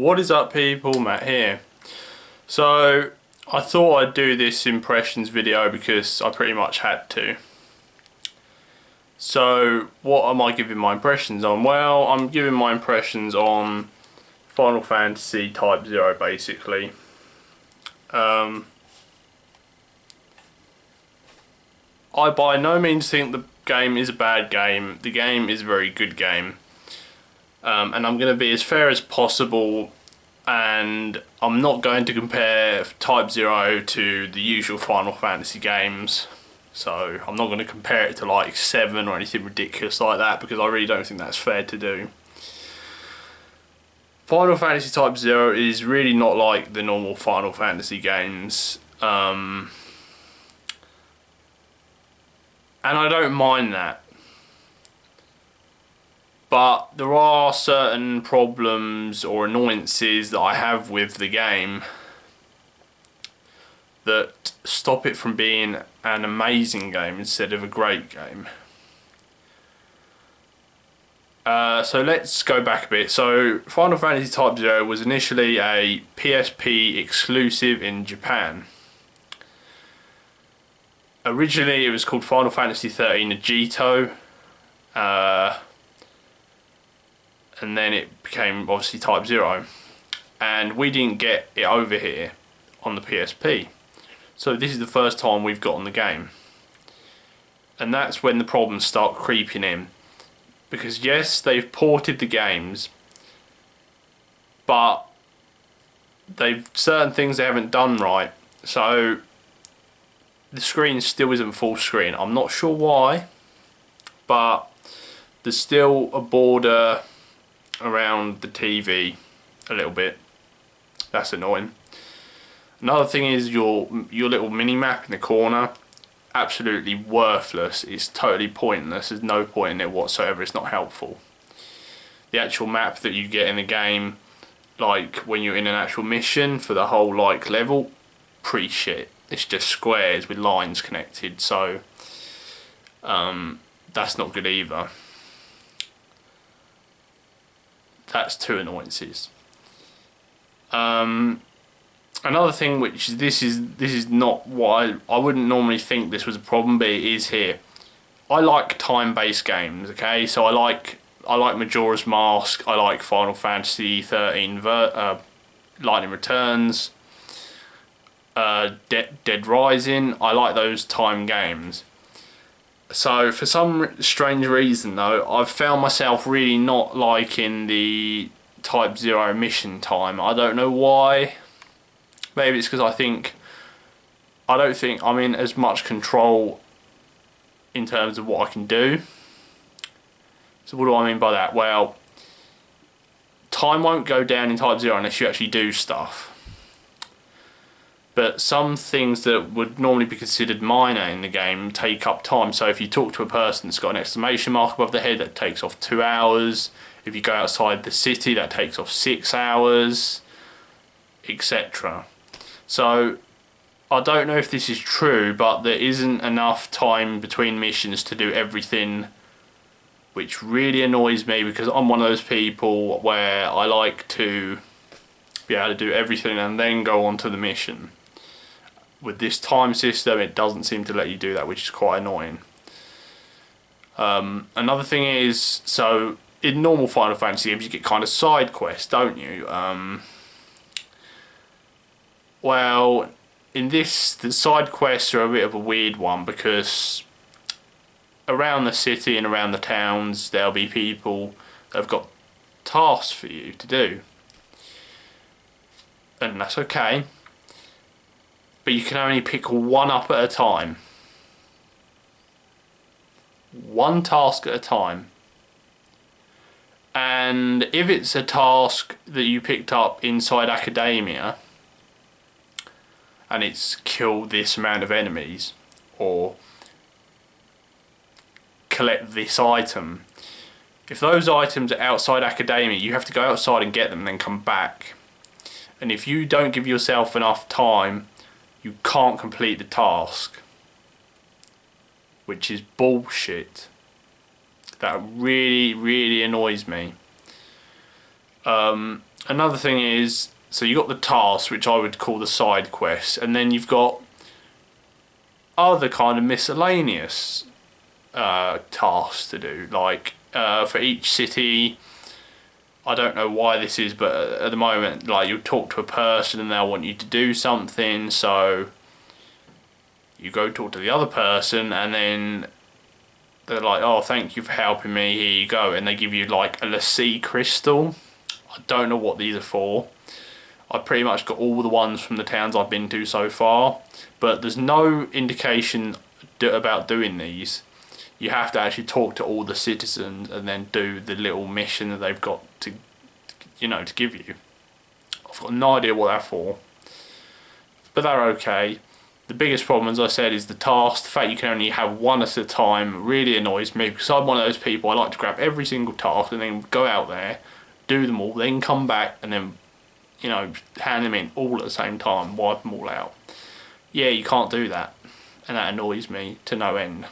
What is up people, Matt here. So I thought I'd do this impressions video because I pretty much had to. So what am I giving my impressions on? Well, I'm giving my impressions on Final Fantasy Type-0 basically. I by no means think the game is a bad game. The game is a very good game. And I'm going to be as fair as possible, and I'm not going to compare Type-0 to the usual Final Fantasy games. So I'm not going to compare it to like 7 or anything ridiculous like that, because I really don't think that's fair to do. Final Fantasy Type-0 is really not like the normal Final Fantasy games. And I don't mind that. But there are certain problems or annoyances that I have with the game that stop it from being an amazing game instead of a great game. So let's go back a bit. So Final Fantasy Type-0 was initially a PSP exclusive in Japan. Originally it was called Final Fantasy 13 Agito. And then it became obviously Type-0, and we didn't get it over here on the PSP, so this is the first time we've gotten the game, and that's when the problems start creeping in, because yes, they've ported the games, but certain things they haven't done right, so the screen still isn't full screen. I'm not sure why, but there's still a border around the TV a little bit. That's annoying. Another thing is your little mini map in the corner, absolutely worthless. It's totally pointless. There's no point in it whatsoever. It's not helpful. The actual map that you get in the game, like when you're in an actual mission for the whole like level, pretty shit. It's just squares with lines connected, so that's not good either. That's two annoyances. Another thing, which this is not what I wouldn't normally think this was a problem, but it is here. I like time-based games. Okay, so I like Majora's Mask. I like Final Fantasy 13 Lightning Returns, Dead Rising. I like those time games. So for some strange reason though, I've found myself really not liking the Type-0 mission time. I don't know why. Maybe it's because I don't think I'm in as much control in terms of what I can do. So what do I mean by that? Well, time won't go down in Type-0 unless you actually do stuff. But some things that would normally be considered minor in the game take up time. So if you talk to a person that's got an exclamation mark above their head, that takes off 2 hours. If you go outside the city, that takes off 6 hours, etc. So I don't know if this is true, but there isn't enough time between missions to do everything, which really annoys me, because I'm one of those people where I like to be able to do everything and then go on to the mission. With this time system, it doesn't seem to let you do that, which is quite annoying. Another thing is, so in normal Final Fantasy games you get kind of side quests, don't you? Well, in this, the side quests are a bit of a weird one, because around the city and around the towns there'll be people that have got tasks for you to do, and that's okay. But you can only pick one up at a time. One task at a time. And if it's a task that you picked up inside Academia, and it's kill this amount of enemies, or collect this item, if those items are outside Academia, you have to go outside and get them and then come back. And if you don't give yourself enough time, you can't complete the task, which is bullshit. That really annoys me. Another thing is, so you got the tasks, which I would call the side quests, and then you've got other kind of miscellaneous tasks to do. Like for each city, I don't know why this is, but at the moment, like you'll talk to a person and they'll want you to do something, so you go talk to the other person and then they're like, oh, thank you for helping me, here you go, and they give you like a Lassie crystal. I don't know what these are for. I pretty much got all the ones from the towns I've been to so far, but there's no indication about doing these. You have to actually talk to all the citizens and then do the little mission that they've got to, to give you. I've got no idea what they're for, but they're okay. The biggest problem, as I said, is the task. The fact you can only have one at a time really annoys me, because I'm one of those people, I like to grab every single task and then go out there, do them all, then come back and then, hand them in all at the same time, wipe them all out. Yeah, you can't do that, and that annoys me to no end.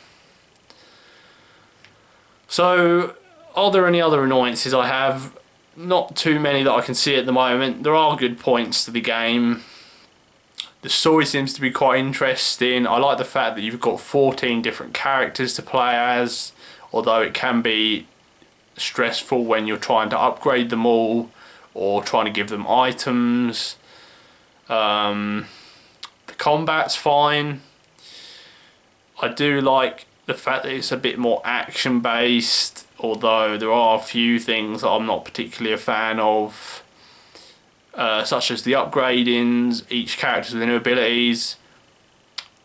So, are there any other annoyances I have? Not too many that I can see at the moment. There are good points to the game. The story seems to be quite interesting. I like the fact that you've got 14 different characters to play as, although it can be stressful when you're trying to upgrade them all or trying to give them items. The combat's fine. I do like the fact that it's a bit more action based, although there are a few things that I'm not particularly a fan of. Such as the upgradings, each character with new abilities.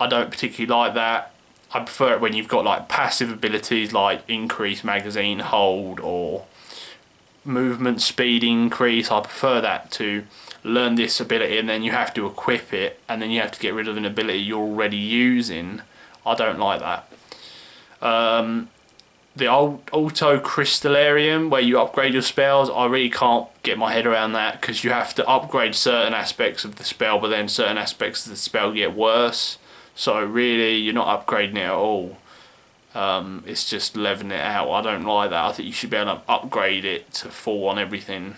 I don't particularly like that. I prefer it when you've got like passive abilities like increase magazine hold or movement speed increase. I prefer that to learn this ability and then you have to equip it and then you have to get rid of an ability you're already using. I don't like that. The auto crystallarium where you upgrade your spells, I really can't get my head around that, because you have to upgrade certain aspects of the spell but then certain aspects of the spell get worse, so really you're not upgrading it at all. It's just leveling it out. I don't like that. I think you should be able to upgrade it to full on everything.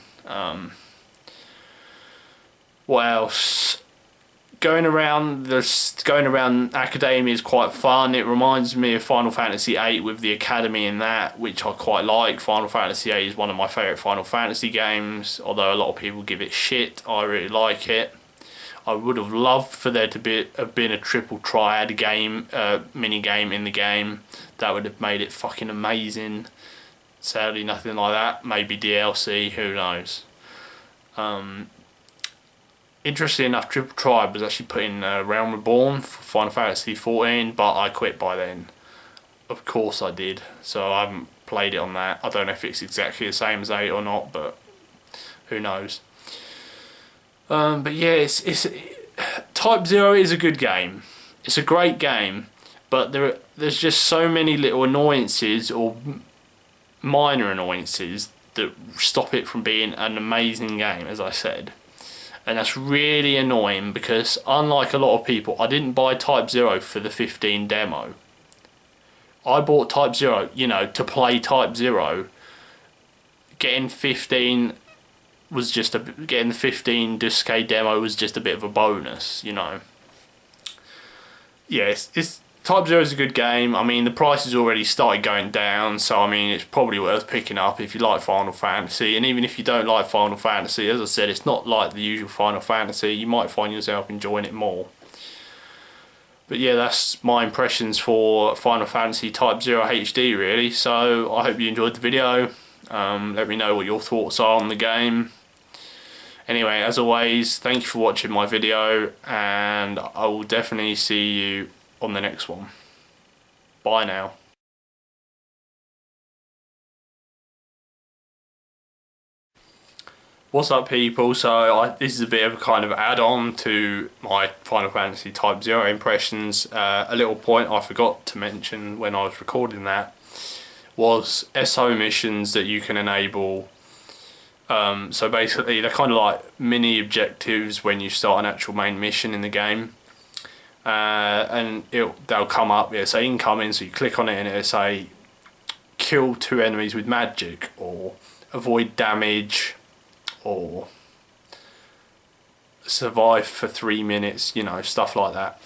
What else? Going around Academia is quite fun. It reminds me of Final Fantasy VIII with the Academy in that, which I quite like. Final Fantasy VIII is one of my favourite Final Fantasy games, although a lot of people give it shit. I really like it. I would have loved for there to have been a triple triad game, mini game in the game. That would have made it fucking amazing. Sadly, nothing like that. Maybe DLC, who knows. Interestingly enough, Triple Tribe was actually put in Realm Reborn for Final Fantasy XIV, but I quit by then. Of course I did, so I haven't played it on that. I don't know if it's exactly the same as 8 or not, but who knows. But yeah, Type-0 is a good game. It's a great game, but there's just so many little annoyances or minor annoyances that stop it from being an amazing game, as I said. And that's really annoying, because unlike a lot of people, I didn't buy Type-0 for the 15 demo. I bought Type-0, to play Type-0. Getting 15 was just getting the 15 Duske demo was just a bit of a bonus, Yeah, it's Type-0 is a good game. I mean, the price has already started going down, so I mean, it's probably worth picking up if you like Final Fantasy. And even if you don't like Final Fantasy, as I said, it's not like the usual Final Fantasy. You might find yourself enjoying it more. But yeah, that's my impressions for Final Fantasy Type-0 HD, really. So I hope you enjoyed the video. Let me know what your thoughts are on the game. Anyway, as always, thank you for watching my video, and I will definitely see you on the next one. Bye now. What's up, people? So this is a bit of a kind of add-on to my Final Fantasy Type-0 impressions. A little point I forgot to mention when I was recording that was SO missions that you can enable. So basically they're kind of like mini objectives when you start an actual main mission in the game. And they'll come up, it'll say incoming, so you click on it and it'll say kill 2 enemies with magic, or avoid damage, or survive for 3 minutes, you know, stuff like that.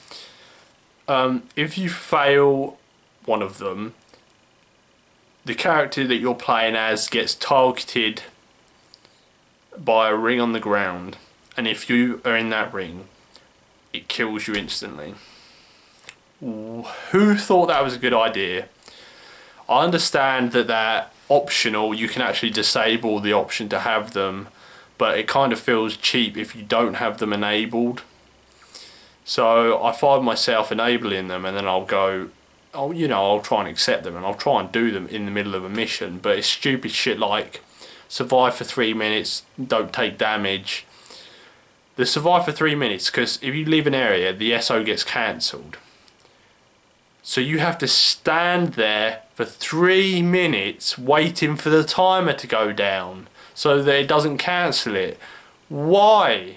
If you fail one of them, the character that you're playing as gets targeted by a ring on the ground, and if you are in that ring, it kills you instantly. Who thought that was a good idea? I understand that optional, you can actually disable the option to have them, but it kind of feels cheap if you don't have them enabled. So I find myself enabling them, and then I'll go, oh, you know, I'll try and accept them and I'll try and do them in the middle of a mission, but it's stupid shit like survive for 3 minutes, don't take damage. The survive for 3 minutes, because if you leave an area, the SO gets cancelled. So you have to stand there for 3 minutes waiting for the timer to go down so that it doesn't cancel it. Why?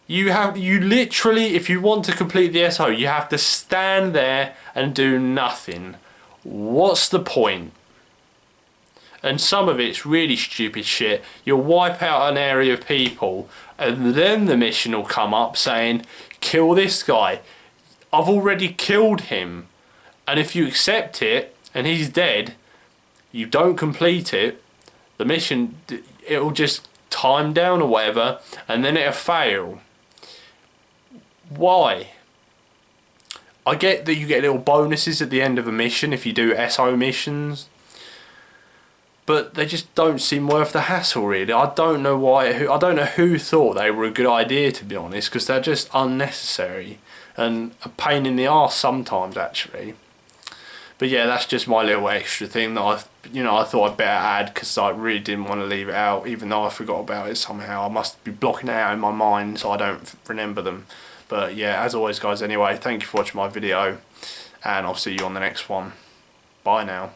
You literally, if you want to complete the SO, you have to stand there and do nothing. What's the point? And some of it's really stupid shit. You'll wipe out an area of people, and then the mission will come up saying, kill this guy. I've already killed him. And if you accept it, and he's dead, you don't complete it, the mission, it'll just time down or whatever, and then it'll fail. Why? I get that you get little bonuses at the end of a mission if you do SO missions, but they just don't seem worth the hassle, really. I don't know why. I don't know who thought they were a good idea, to be honest, because they're just unnecessary and a pain in the arse sometimes, actually. But yeah, that's just my little extra thing that I thought I'd better add, because I really didn't want to leave it out, even though I forgot about it somehow. I must be blocking it out in my mind so I don't remember them. But yeah, as always, guys, anyway, thank you for watching my video, and I'll see you on the next one. Bye now.